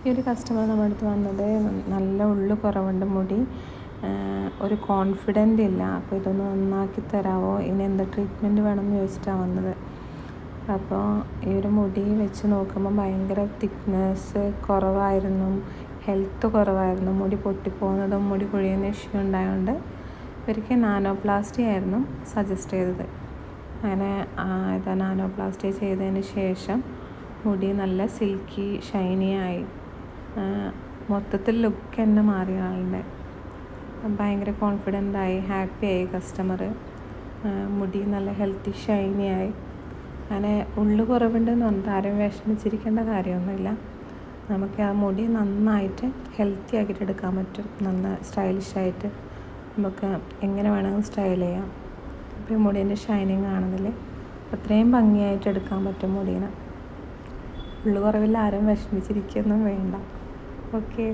ഈ ഒരു കസ്റ്റമർ നമ്മുടെ അടുത്ത് വന്നത് നല്ല ഉള്ളു കുറവുണ്ട്, മുടി ഒരു കോൺഫിഡൻ്റ് ഇല്ല. അപ്പോൾ ഇതൊന്ന് നന്നാക്കി തരാമോ, ഇനി എന്താ ട്രീറ്റ്മെൻറ്റ് വേണമെന്ന് ചോദിച്ചിട്ടാണ് വന്നത്. അപ്പോൾ ഈ ഒരു മുടി വെച്ച് നോക്കുമ്പോൾ ഭയങ്കര തിക്നെസ് കുറവായിരുന്നു, ഹെൽത്ത് കുറവായിരുന്നു, മുടി പൊട്ടിപ്പോകുന്നതും മുടി കൊഴിയുന്ന ഇഷ്യൂ ഉണ്ടായതുകൊണ്ട് ഒരിക്കൽ നാനോപ്ലാസ്റ്റി ആയിരുന്നു സജസ്റ്റ് ചെയ്തത്. അങ്ങനെ നാനോപ്ലാസ്റ്റി ചെയ്തതിന് ശേഷം മുടി നല്ല സിൽക്കി ഷൈനി ആയി, മൊത്തത്തിൽ ലുക്ക് തന്നെ മാറിയ ആളുടെ. ഭയങ്കര കോൺഫിഡൻ്റായി, ഹാപ്പിയായി കസ്റ്റമർ. മുടി നല്ല ഹെൽത്തി ഷൈനി ആയി. അങ്ങനെ ഉള്ളു കുറവുണ്ടെന്ന് പറഞ്ഞിട്ട് ആരും വിഷമിച്ചിരിക്കേണ്ട കാര്യമൊന്നുമില്ല. നമുക്ക് ആ മുടി നന്നായിട്ട് ഹെൽത്തി ആക്കിയിട്ട് എടുക്കാൻ പറ്റും. നല്ല സ്റ്റൈലിഷായിട്ട് നമുക്ക് എങ്ങനെ വേണമെങ്കിലും സ്റ്റൈൽ ചെയ്യാം. അപ്പോൾ ഈ മുടീൻ്റെ ഷൈനിങ് ആണെങ്കിൽ അത്രയും ഭംഗിയായിട്ട് എടുക്കാൻ പറ്റും മുടീനെ. ഉള്ളു കുറവില്ല, ആരും വിഷമിച്ചിരിക്കുകയൊന്നും വേണ്ട. ഓക്കെ.